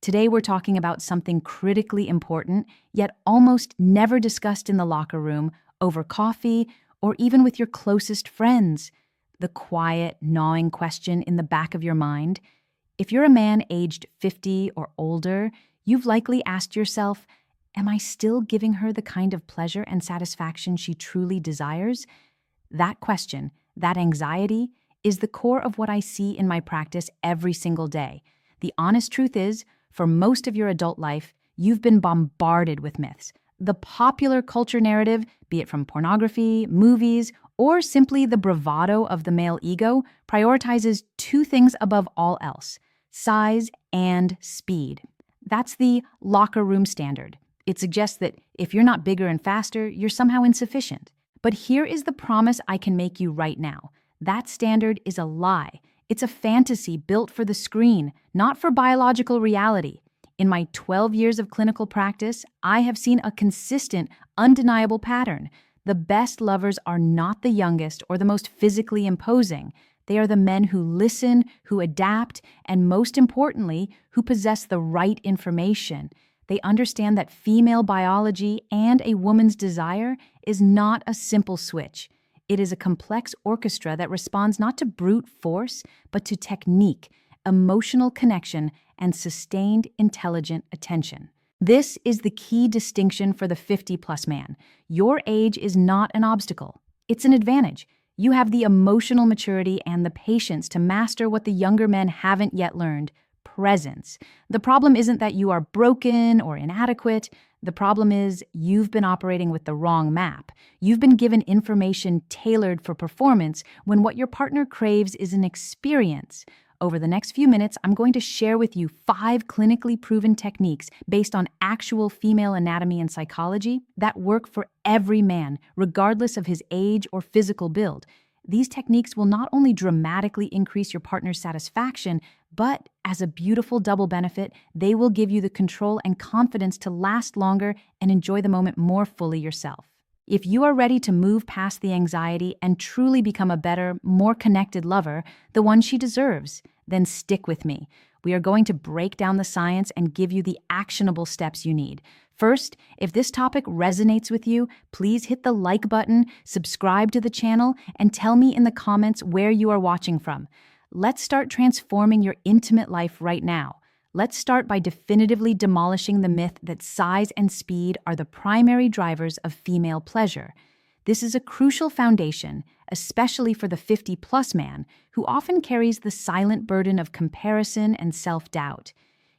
Today we're talking about something critically important, yet almost never discussed in the locker room, over coffee, or even with your closest friends. The quiet, gnawing question in the back of your mind. If you're a man aged 50 or older, you've likely asked yourself, am I still giving her the kind of pleasure and satisfaction she truly desires? That question, that anxiety, is the core of what I see in my practice every single day. The honest truth is, for most of your adult life, you've been bombarded with myths. The popular culture narrative, be it from pornography, movies, or simply the bravado of the male ego, prioritizes two things above all else: size and speed. That's the locker room standard. It suggests that if you're not bigger and faster, you're somehow insufficient. But here is the promise I can make you right now. That standard is a lie. It's a fantasy built for the screen, not for biological reality. In my 12 years of clinical practice, I have seen a consistent, undeniable pattern. The best lovers are not the youngest or the most physically imposing. They are the men who listen, who adapt, and most importantly, who possess the right information. They understand that female biology and a woman's desire is not a simple switch. It is a complex orchestra that responds not to brute force, but to technique, emotional connection, and sustained intelligent attention. This is the key distinction for the 50-plus man. Your age is not an obstacle. It's an advantage. You have the emotional maturity and the patience to master what the younger men haven't yet learned: presence. The problem isn't that you are broken or inadequate. The problem is you've been operating with the wrong map. You've been given information tailored for performance when what your partner craves is an experience. Over the next few minutes, I'm going to share with you 5 clinically proven techniques based on actual female anatomy and psychology that work for every man, regardless of his age or physical build. These techniques will not only dramatically increase your partner's satisfaction, but as a beautiful double benefit, they will give you the control and confidence to last longer and enjoy the moment more fully yourself. If you are ready to move past the anxiety and truly become a better, more connected lover, the one she deserves, then stick with me. We are going to break down the science and give you the actionable steps you need. First, if this topic resonates with you, please hit the like button, subscribe to the channel, and tell me in the comments where you are watching from. Let's start transforming your intimate life right now. Let's start by definitively demolishing the myth that size and speed are the primary drivers of female pleasure. This is a crucial foundation, especially for the 50-plus man, who often carries the silent burden of comparison and self-doubt.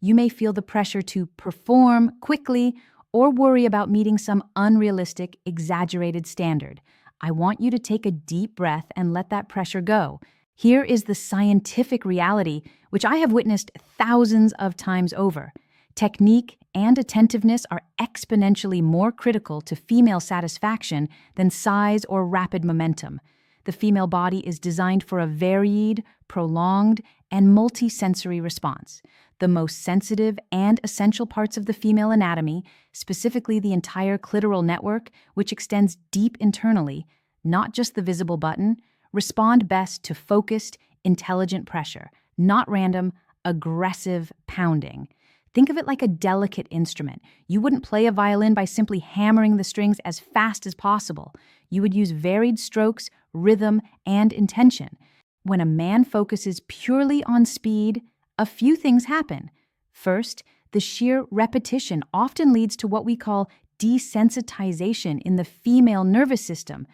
You may feel the pressure to perform quickly or worry about meeting some unrealistic, exaggerated standard. I want you to take a deep breath and let that pressure go. Here is the scientific reality, which I have witnessed thousands of times over. Technique and attentiveness are exponentially more critical to female satisfaction than size or rapid momentum. The female body is designed for a varied, prolonged, and multi-sensory response. The most sensitive and essential parts of the female anatomy, specifically the entire clitoral network, which extends deep internally, not just the visible button, respond best to focused, intelligent pressure, not random, aggressive pounding. Think of it like a delicate instrument. You wouldn't play a violin by simply hammering the strings as fast as possible. You would use varied strokes, rhythm, and intention. When a man focuses purely on speed, a few things happen. First, the sheer repetition often leads to what we call desensitization in the female nervous system.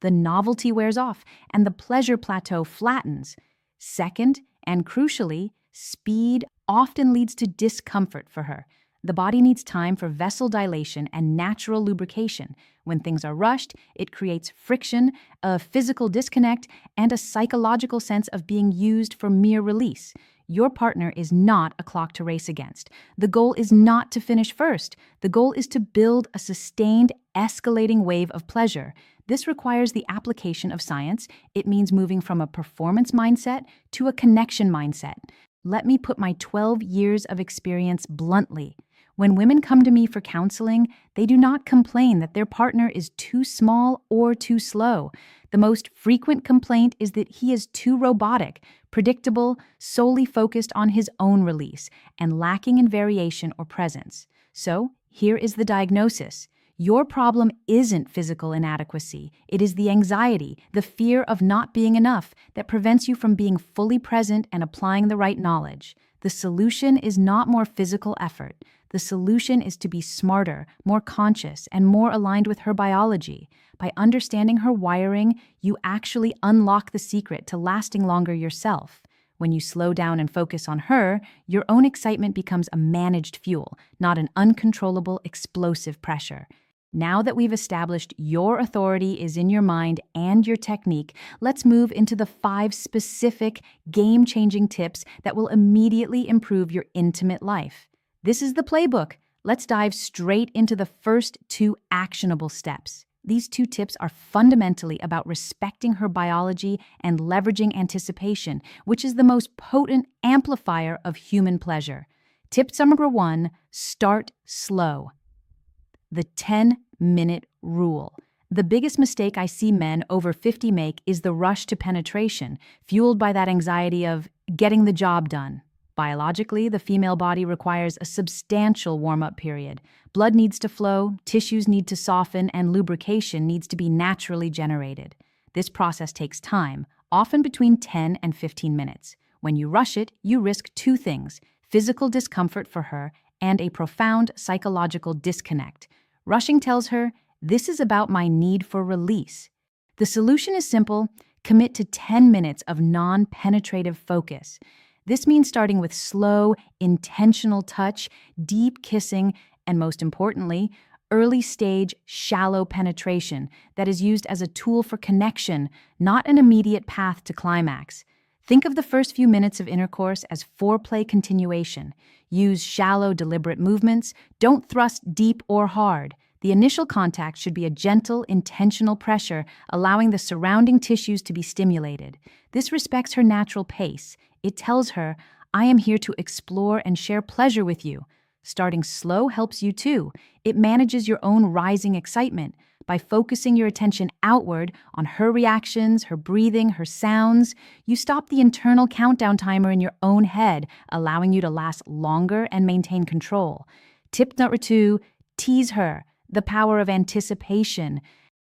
The novelty wears off, and the pleasure plateau flattens. Second, and crucially, speed often leads to discomfort for her. The body needs time for vessel dilation and natural lubrication. When things are rushed, it creates friction, a physical disconnect, and a psychological sense of being used for mere release. Your partner is not a clock to race against. The goal is not to finish first. The goal is to build a sustained, escalating wave of pleasure. This requires the application of science. It means moving from a performance mindset to a connection mindset. Let me put my 12 years of experience bluntly. When women come to me for counseling, they do not complain that their partner is too small or too slow. The most frequent complaint is that he is too robotic, predictable, solely focused on his own release, and lacking in variation or presence. So, here is the diagnosis. Your problem isn't physical inadequacy. It is the anxiety, the fear of not being enough that prevents you from being fully present and applying the right knowledge. The solution is not more physical effort. The solution is to be smarter, more conscious, and more aligned with her biology. By understanding her wiring, you actually unlock the secret to lasting longer yourself. When you slow down and focus on her, your own excitement becomes a managed fuel, not an uncontrollable, explosive pressure. Now that we've established your authority is in your mind and your technique, let's move into the 5 specific, game-changing tips that will immediately improve your intimate life. This is the playbook. Let's dive straight into the first 2 actionable steps. These 2 tips are fundamentally about respecting her biology and leveraging anticipation, which is the most potent amplifier of human pleasure. Tip number 1, start slow. The 10-minute rule. The biggest mistake I see men over 50 make is the rush to penetration, fueled by that anxiety of getting the job done. Biologically, the female body requires a substantial warm-up period. Blood needs to flow, tissues need to soften, and lubrication needs to be naturally generated. This process takes time, often between 10 and 15 minutes. When you rush it, you risk 2 things: physical discomfort for her and a profound psychological disconnect. Rushing tells her, this is about my need for release. The solution is simple: commit to 10 minutes of non-penetrative focus. This means starting with slow, intentional touch, deep kissing, and most importantly, early-stage, shallow penetration that is used as a tool for connection, not an immediate path to climax. Think of the first few minutes of intercourse as foreplay continuation. Use shallow, deliberate movements. Don't thrust deep or hard. The initial contact should be a gentle, intentional pressure, allowing the surrounding tissues to be stimulated. This respects her natural pace. It tells her, I am here to explore and share pleasure with you. Starting slow helps you too. It manages your own rising excitement. By focusing your attention outward on her reactions, her breathing, her sounds, you stop the internal countdown timer in your own head, allowing you to last longer and maintain control. Tip number 2, tease her. The power of anticipation.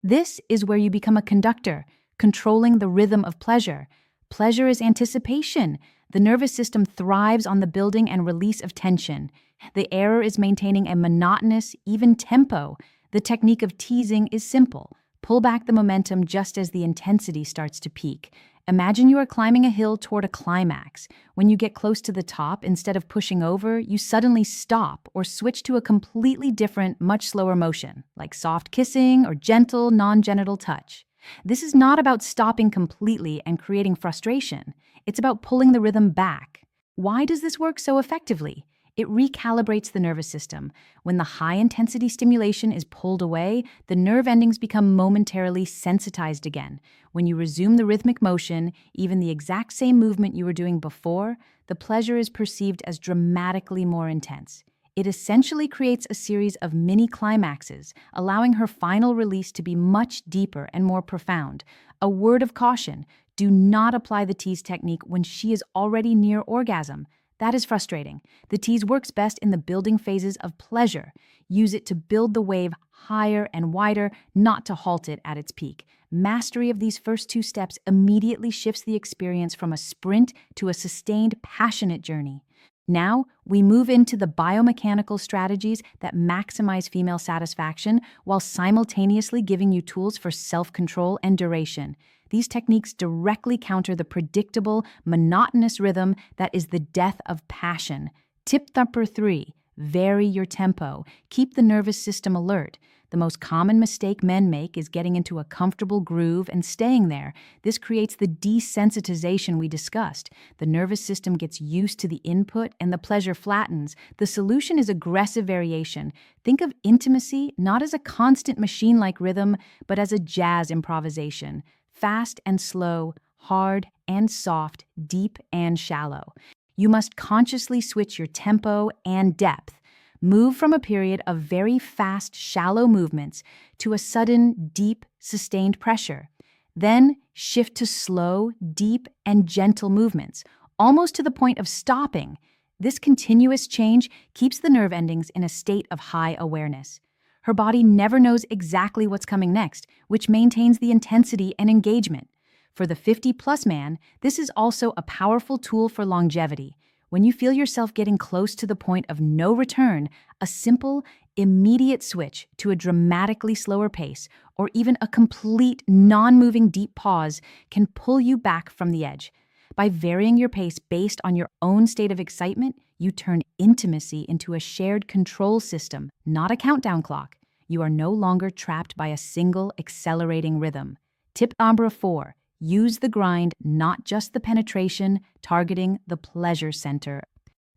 This is where you become a conductor, controlling the rhythm of pleasure. Pleasure is anticipation. The nervous system thrives on the building and release of tension. The error is maintaining a monotonous, even tempo. The technique of teasing is simple. Pull back the momentum just as the intensity starts to peak. Imagine you are climbing a hill toward a climax. When you get close to the top, instead of pushing over, you suddenly stop or switch to a completely different, much slower motion, like soft kissing or gentle, non-genital touch. This is not about stopping completely and creating frustration. It's about pulling the rhythm back. Why does this work so effectively? It recalibrates the nervous system. When the high-intensity stimulation is pulled away, the nerve endings become momentarily sensitized again. When you resume the rhythmic motion, even the exact same movement you were doing before, the pleasure is perceived as dramatically more intense. It essentially creates a series of mini climaxes, allowing her final release to be much deeper and more profound. A word of caution: do not apply the tease technique when she is already near orgasm. That is frustrating. The tease works best in the building phases of pleasure. Use it to build the wave higher and wider, not to halt it at its peak. Mastery of these first 2 steps immediately shifts the experience from a sprint to a sustained, passionate journey. Now, we move into the biomechanical strategies that maximize female satisfaction while simultaneously giving you tools for self-control and duration. These techniques directly counter the predictable, monotonous rhythm that is the death of passion. Tip number 3, vary your tempo. Keep the nervous system alert. The most common mistake men make is getting into a comfortable groove and staying there. This creates the desensitization we discussed. The nervous system gets used to the input and the pleasure flattens. The solution is aggressive variation. Think of intimacy not as a constant machine-like rhythm, but as a jazz improvisation. Fast and slow, hard and soft, deep and shallow. You must consciously switch your tempo and depth. Move from a period of very fast, shallow movements to a sudden, deep, sustained pressure. Then shift to slow, deep, and gentle movements, almost to the point of stopping. This continuous change keeps the nerve endings in a state of high awareness. Her body never knows exactly what's coming next, which maintains the intensity and engagement. For the 50-plus man, this is also a powerful tool for longevity. When you feel yourself getting close to the point of no return, a simple, immediate switch to a dramatically slower pace or even a complete, non-moving deep pause can pull you back from the edge. By varying your pace based on your own state of excitement, you turn intimacy into a shared control system, not a countdown clock. You are no longer trapped by a single accelerating rhythm. Tip number 4. Use the grind, not just the penetration, targeting the pleasure center.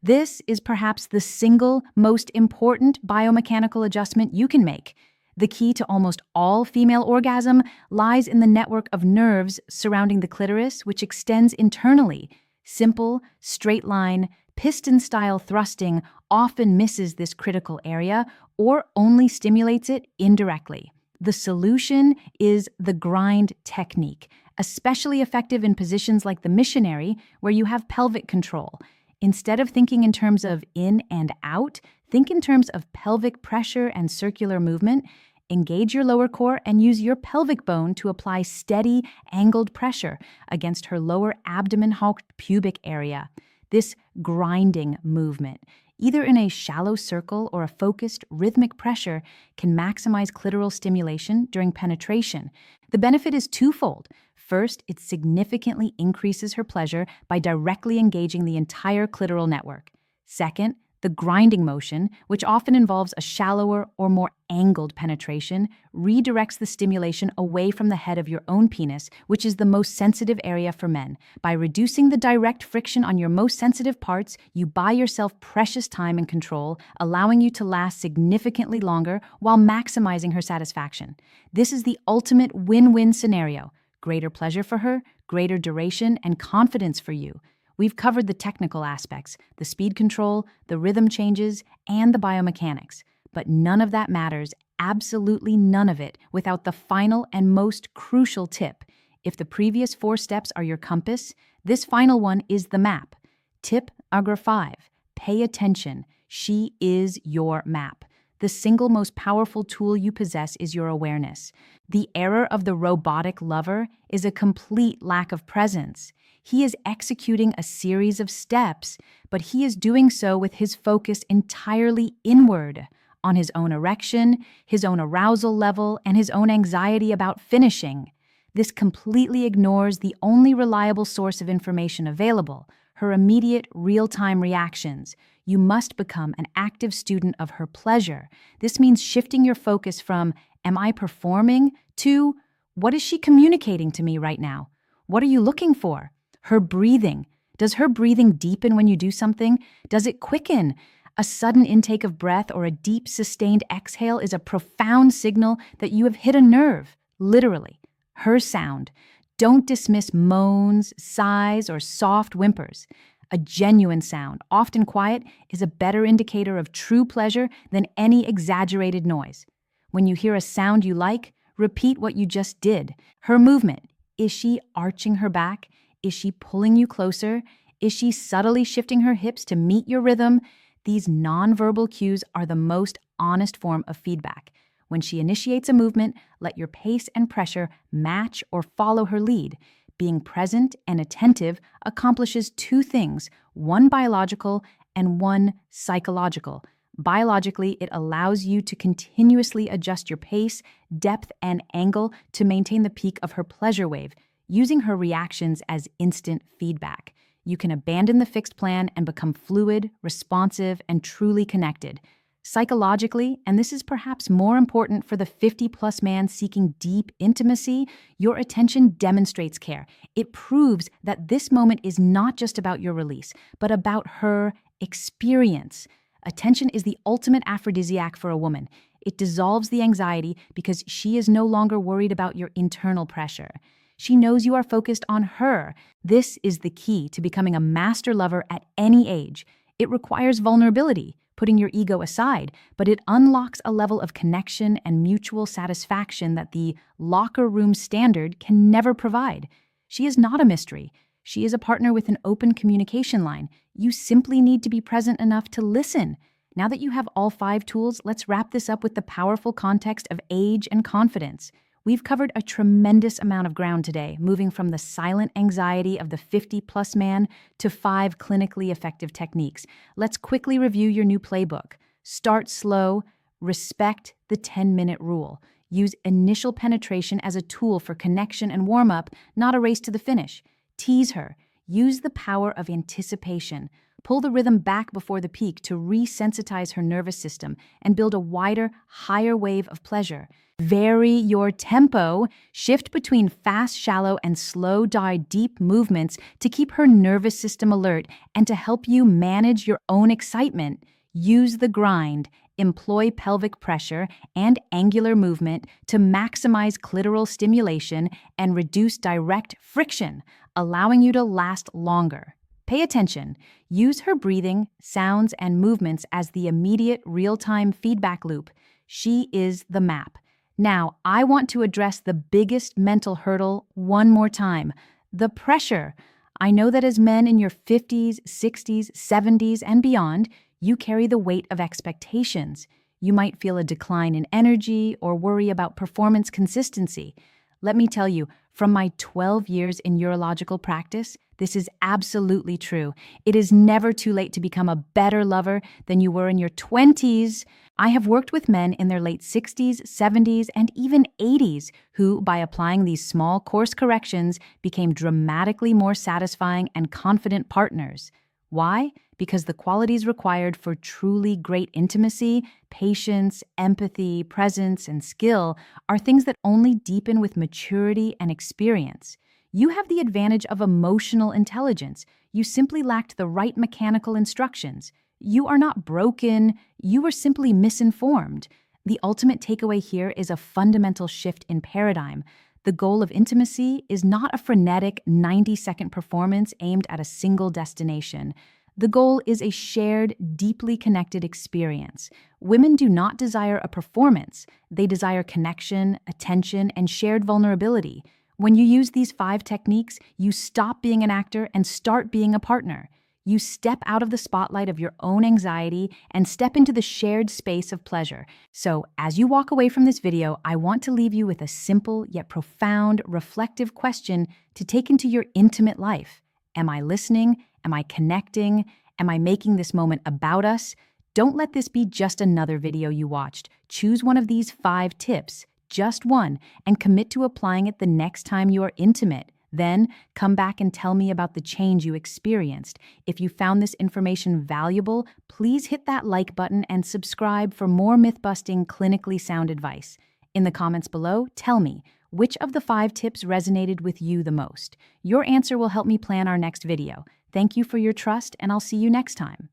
This is perhaps the single most important biomechanical adjustment you can make. The key to almost all female orgasm lies in the network of nerves surrounding the clitoris, which extends internally. Simple, straight line, piston-style thrusting often misses this critical area or only stimulates it indirectly. The solution is the grind technique, especially effective in positions like the missionary, where you have pelvic control. Instead of thinking in terms of in and out, think in terms of pelvic pressure and circular movement. Engage your lower core and use your pelvic bone to apply steady, angled pressure against her lower abdomen-hulked pubic area. This grinding movement, either in a shallow circle or a focused, rhythmic pressure, can maximize clitoral stimulation during penetration. The benefit is twofold. First, it significantly increases her pleasure by directly engaging the entire clitoral network. Second, the grinding motion, which often involves a shallower or more angled penetration, redirects the stimulation away from the head of your own penis, which is the most sensitive area for men. By reducing the direct friction on your most sensitive parts, you buy yourself precious time and control, allowing you to last significantly longer while maximizing her satisfaction. This is the ultimate win-win scenario. Greater pleasure for her, greater duration, and confidence for you. We've covered the technical aspects, the speed control, the rhythm changes, and the biomechanics. But none of that matters, absolutely none of it, without the final and most crucial tip. If the previous 4 steps are your compass, this final one is the map. Tip number 5. Pay attention. She is your map. The single most powerful tool you possess is your awareness. The error of the robotic lover is a complete lack of presence. He is executing a series of steps, but he is doing so with his focus entirely inward, on his own erection, his own arousal level, and his own anxiety about finishing. This completely ignores the only reliable source of information available, her immediate, real-time reactions. You must become an active student of her pleasure. This means shifting your focus from, am I performing, to, what is she communicating to me right now? What are you looking for? Her breathing. Does her breathing deepen when you do something? Does it quicken? A sudden intake of breath or a deep, sustained exhale is a profound signal that you have hit a nerve, literally. Her sound. Don't dismiss moans, sighs, or soft whimpers. A genuine sound, often quiet, is a better indicator of true pleasure than any exaggerated noise. When you hear a sound you like, repeat what you just did. Her movement. Is she arching her back? Is she pulling you closer? Is she subtly shifting her hips to meet your rhythm? These nonverbal cues are the most honest form of feedback. When she initiates a movement, let your pace and pressure match or follow her lead. Being present and attentive accomplishes 2 things, one biological and one psychological. Biologically, it allows you to continuously adjust your pace, depth, and angle to maintain the peak of her pleasure wave, using her reactions as instant feedback. You can abandon the fixed plan and become fluid, responsive, and truly connected. Psychologically, and this is perhaps more important for the 50-plus man seeking deep intimacy, your attention demonstrates care. It proves that this moment is not just about your release, but about her experience. Attention is the ultimate aphrodisiac for a woman. It dissolves the anxiety because she is no longer worried about your internal pressure. She knows you are focused on her. This is the key to becoming a master lover at any age. It requires vulnerability, putting your ego aside, but it unlocks a level of connection and mutual satisfaction that the locker room standard can never provide. She is not a mystery. She is a partner with an open communication line. You simply need to be present enough to listen. Now that you have all 5 tools, let's wrap this up with the powerful context of age and confidence. We've covered a tremendous amount of ground today, moving from the silent anxiety of the 50-plus man to 5 clinically effective techniques. Let's quickly review your new playbook. Start slow, respect the 10-minute rule. Use initial penetration as a tool for connection and warm-up, not a race to the finish. Tease her. Use the power of anticipation. Pull the rhythm back before the peak to resensitize her nervous system and build a wider, higher wave of pleasure. Vary your tempo. Shift between fast, shallow, and slow, deep movements to keep her nervous system alert and to help you manage your own excitement. Use the grind. Employ pelvic pressure and angular movement to maximize clitoral stimulation and reduce direct friction, allowing you to last longer. Pay attention. Use her breathing, sounds, and movements as the immediate real-time feedback loop. She is the map. Now, I want to address the biggest mental hurdle one more time: the pressure. I know that as men in your 50s, 60s, 70s, and beyond, you carry the weight of expectations. You might feel a decline in energy or worry about performance consistency. Let me tell you, from my 12 years in urological practice, this is absolutely true. It is never too late to become a better lover than you were in your 20s. I have worked with men in their late 60s, 70s, and even 80s who, by applying these small course corrections, became dramatically more satisfying and confident partners. Why? Because the qualities required for truly great intimacy, patience, empathy, presence, and skill are things that only deepen with maturity and experience. You have the advantage of emotional intelligence. You simply lacked the right mechanical instructions. You are not broken. You are simply misinformed. The ultimate takeaway here is a fundamental shift in paradigm. The goal of intimacy is not a frenetic 90-second performance aimed at a single destination. The goal is a shared, deeply connected experience. Women do not desire a performance. They desire connection, attention, and shared vulnerability. When you use these 5 techniques, you stop being an actor and start being a partner. You step out of the spotlight of your own anxiety and step into the shared space of pleasure. So, as you walk away from this video, I want to leave you with a simple yet profound, reflective question to take into your intimate life. Am I listening? Am I connecting? Am I making this moment about us? Don't let this be just another video you watched. Choose one of these 5 tips, just one, and commit to applying it the next time you are intimate. Then, come back and tell me about the change you experienced. If you found this information valuable, please hit that like button and subscribe for more myth-busting, clinically sound advice. In the comments below, tell me, which of the 5 tips resonated with you the most? Your answer will help me plan our next video. Thank you for your trust, and I'll see you next time.